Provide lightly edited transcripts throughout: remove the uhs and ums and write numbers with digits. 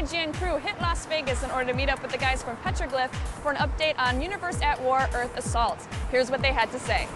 IGN crew hit Las Vegas in order to meet up with the guys from Petroglyph for an update on Universe at War Earth Assault. Here's what they had to say.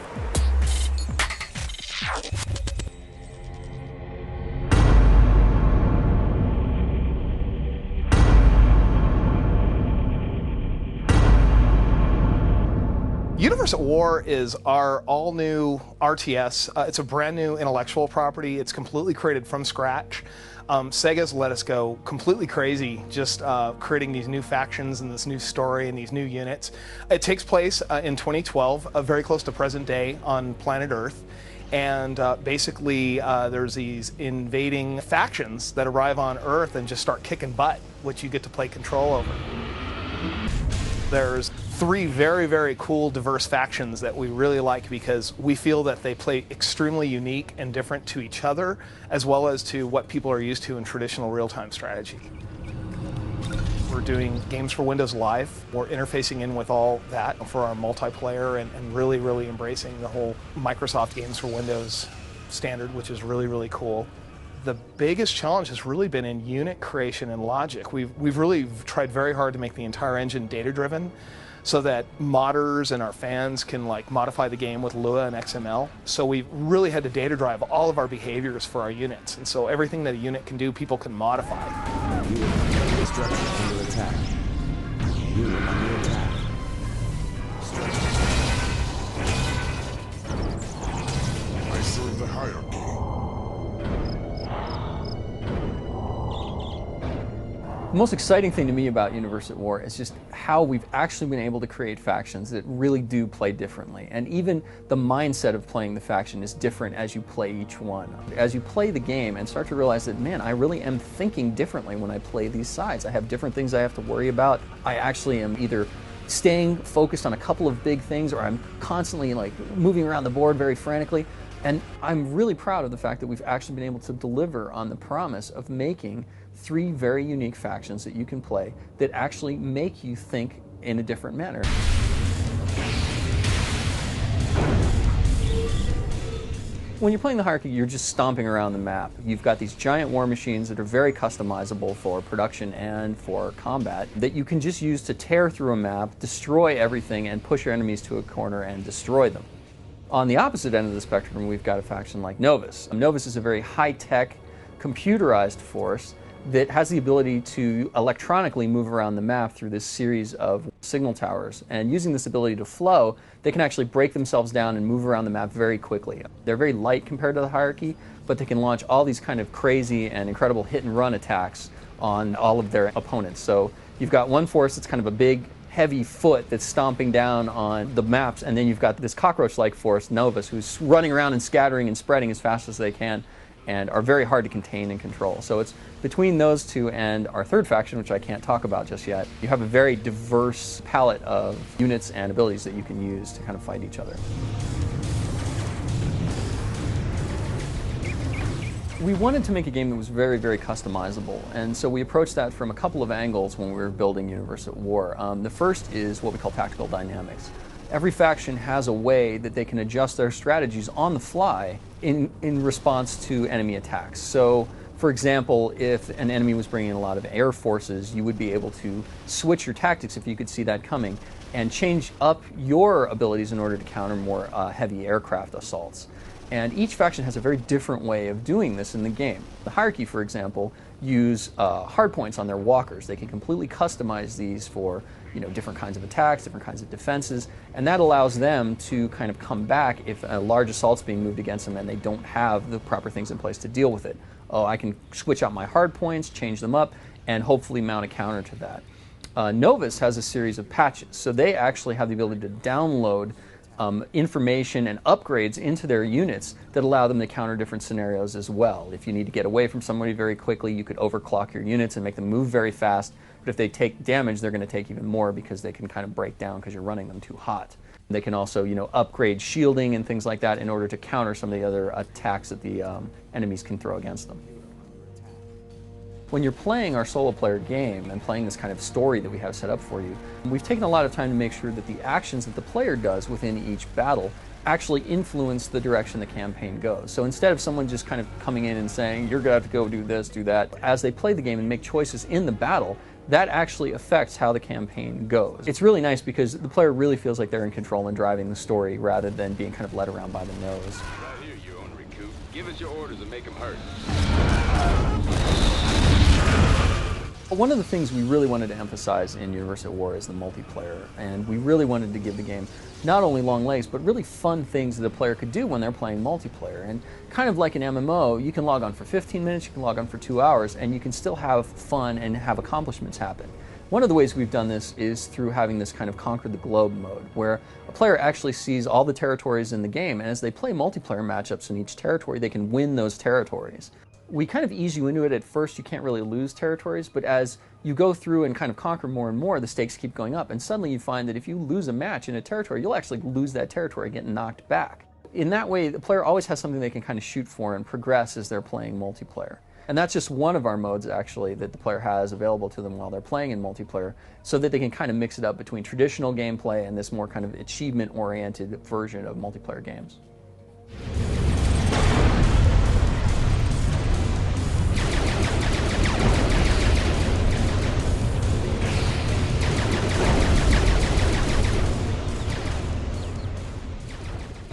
Universe at War is our all-new RTS. It's a brand new intellectual property. It's completely created from scratch. Sega's let us go completely crazy just creating these new factions and this new story and these new units. It takes place in 2012, very close to present day on planet Earth. And basically there's these invading factions that arrive on Earth and just start kicking butt, which you get to play control over. There's three very, very cool, diverse factions that we really like because we feel that they play extremely unique and different to each other, as well as to what people are used to in traditional real-time strategy. We're doing games for Windows Live. We're interfacing in with all that for our multiplayer and really, really embracing the whole Microsoft Games for Windows standard, which is really, really cool. The biggest challenge has really been in unit creation and logic. We've really tried very hard to make the entire engine data-driven so that modders and our fans can modify the game with Lua and XML. So we've really had to data drive all of our behaviors for our units. And so everything that a unit can do, people can modify. Unit structure under attack. Unit under attack. I serve the hierarchy. The most exciting thing to me about Universe at War is just how we've actually been able to create factions that really do play differently. And even the mindset of playing the faction is different as you play each one. As you play the game and start to realize that, man, I really am thinking differently when I play these sides. I have different things I have to worry about. I actually am either staying focused on a couple of big things or I'm constantly moving around the board very frantically. And I'm really proud of the fact that we've actually been able to deliver on the promise of making three very unique factions that you can play that actually make you think in a different manner. When you're playing the hierarchy, you're just stomping around the map. You've got these giant war machines that are very customizable for production and for combat that you can just use to tear through a map, destroy everything, and push your enemies to a corner and destroy them. On the opposite end of the spectrum, we've got a faction like Novus. Novus is a very high-tech, computerized force that has the ability to electronically move around the map through this series of signal towers. And using this ability to flow, they can actually break themselves down and move around the map very quickly. They're very light compared to the hierarchy, but they can launch all these kind of crazy and incredible hit-and-run attacks on all of their opponents. So you've got one force that's kind of a big, heavy foot that's stomping down on the maps, and then you've got this cockroach-like force, Novus, who's running around and scattering and spreading as fast as they can and are very hard to contain and control. So it's between those two and our third faction, which I can't talk about just yet, you have a very diverse palette of units and abilities that you can use to kind of fight each other. We wanted to make a game that was very, very customizable, and so we approached that from a couple of angles when we were building Universe at War. The first is what we call tactical dynamics. Every faction has a way that they can adjust their strategies on the fly in response to enemy attacks. So, for example, if an enemy was bringing in a lot of air forces, you would be able to switch your tactics if you could see that coming and change up your abilities in order to counter more heavy aircraft assaults. And each faction has a very different way of doing this in the game. The hierarchy, for example, use hardpoints on their walkers. They can completely customize these for different kinds of attacks, different kinds of defenses, and that allows them to kind of come back if a large assault's being moved against them and they don't have the proper things in place to deal with it. Oh, I can switch out my hardpoints, change them up, and hopefully mount a counter to that. Novus has a series of patches, so they actually have the ability to download information and upgrades into their units that allow them to counter different scenarios as well. If you need to get away from somebody very quickly, you could overclock your units and make them move very fast. But if they take damage, they're going to take even more because they can kind of break down because you're running them too hot. They can also, upgrade shielding and things like that in order to counter some of the other attacks that the enemies can throw against them. When you're playing our solo player game and playing this kind of story that we have set up for you, we've taken a lot of time to make sure that the actions that the player does within each battle actually influence the direction the campaign goes. So instead of someone just kind of coming in and saying, you're going to have to go do this, do that, as they play the game and make choices in the battle, that actually affects how the campaign goes. It's really nice because the player really feels like they're in control and driving the story rather than being kind of led around by the nose. Right here, you own Recoup. Give us your orders and make them hurt. One of the things we really wanted to emphasize in Universe at War is the multiplayer, and we really wanted to give the game not only long legs, but really fun things that the player could do when they're playing multiplayer. And kind of like an MMO, you can log on for 15 minutes, you can log on for 2 hours, and you can still have fun and have accomplishments happen. One of the ways we've done this is through having this kind of conquer the globe mode, where a player actually sees all the territories in the game, and as they play multiplayer matchups in each territory, they can win those territories. We kind of ease you into it at first. You can't really lose territories, but as you go through and kind of conquer more and more, the stakes keep going up, and suddenly you find that if you lose a match in a territory, you'll actually lose that territory and get knocked back. In that way, the player always has something they can kind of shoot for and progress as they're playing multiplayer. And that's just one of our modes, actually, that the player has available to them while they're playing in multiplayer, so that they can kind of mix it up between traditional gameplay and this more kind of achievement-oriented version of multiplayer games.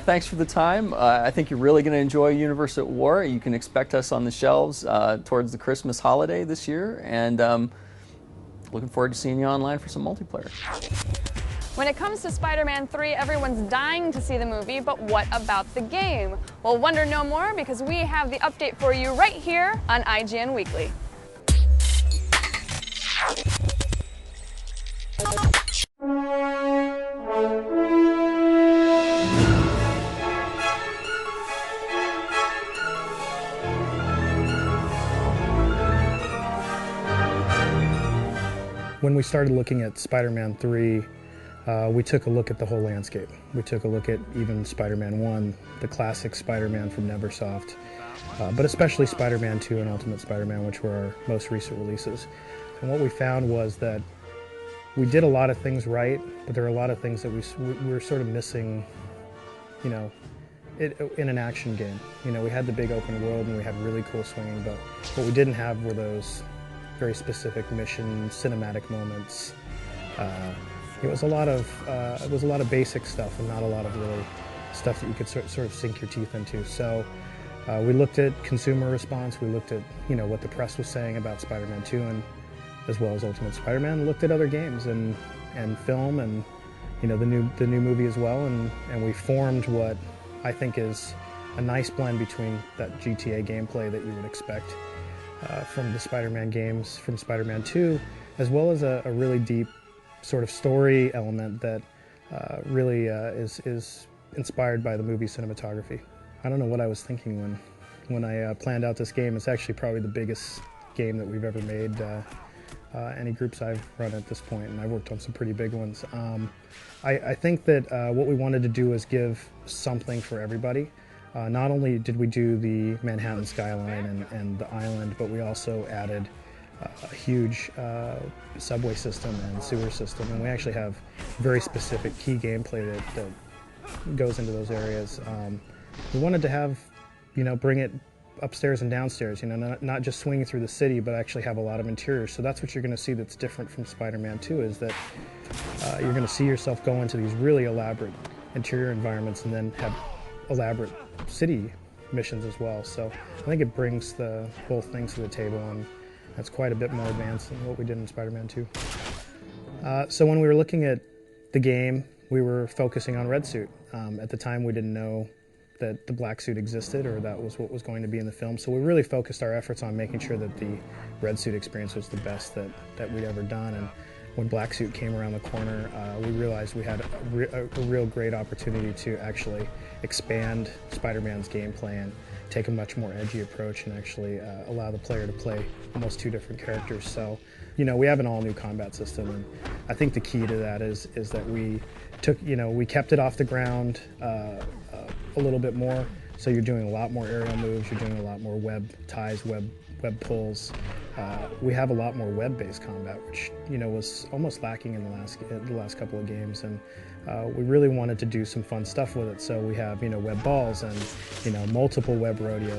Thanks for the time. I think you're really going to enjoy Universe at War. You can expect us on the shelves towards the Christmas holiday this year, and looking forward to seeing you online for some multiplayer. When it comes to Spider-Man 3, everyone's dying to see the movie, but what about the game? Well, wonder no more, because we have the update for you right here on IGN Weekly. When we started looking at Spider-Man 3, we took a look at the whole landscape. We took a look at even Spider-Man 1, the classic Spider-Man from Neversoft, but especially Spider-Man 2 and Ultimate Spider-Man, which were our most recent releases. And what we found was that we did a lot of things right, but there are a lot of things that we were sort of missing, you know, in an action game. You know, we had the big open world and we had really cool swinging, but what we didn't have were those very specific mission cinematic moments. It was a lot of basic stuff and not a lot of really stuff that you could sort of sink your teeth into. So we looked at consumer response. We looked at what the press was saying about Spider-Man 2 and as well as Ultimate Spider-Man. Looked at other games and film and the new movie as well. And we formed what I think is a nice blend between that GTA gameplay that you would expect from the Spider-Man games, from Spider-Man 2, as well as a really deep sort of story element that really is inspired by the movie cinematography. I don't know what I was thinking when I planned out this game. It's actually probably the biggest game that we've ever made, any groups I've run at this point, and I've worked on some pretty big ones. I think that what we wanted to do was give something for everybody. Not only did we do the Manhattan skyline and the island, but we also added a huge subway system and sewer system, and we actually have very specific key gameplay that goes into those areas. We wanted to have, bring it upstairs and downstairs, not just swinging through the city, but actually have a lot of interiors. So that's what you're going to see that's different from Spider-Man 2, is that you're going to see yourself go into these really elaborate interior environments and then have elaborate city missions as well. So I think it brings the whole thing to the table, and that's quite a bit more advanced than what we did in Spider-Man 2. So when we were looking at the game, we were focusing on Red Suit. At the time, we didn't know that the black suit existed, or that was what was going to be in the film. So we really focused our efforts on making sure that the Red Suit experience was the best that we'd ever done. And when Black Suit came around the corner, we realized we had a real great opportunity to actually expand Spider-Man's gameplay and take a much more edgy approach and actually allow the player to play almost two different characters. So, we have an all-new combat system, and I think the key to that is that we took, we kept it off the ground a little bit more. So you're doing a lot more aerial moves, you're doing a lot more web ties, web pulls. We have a lot more web-based combat, which was almost lacking in the last couple of games, and we really wanted to do some fun stuff with it. So we have, web balls and, multiple web rodeos.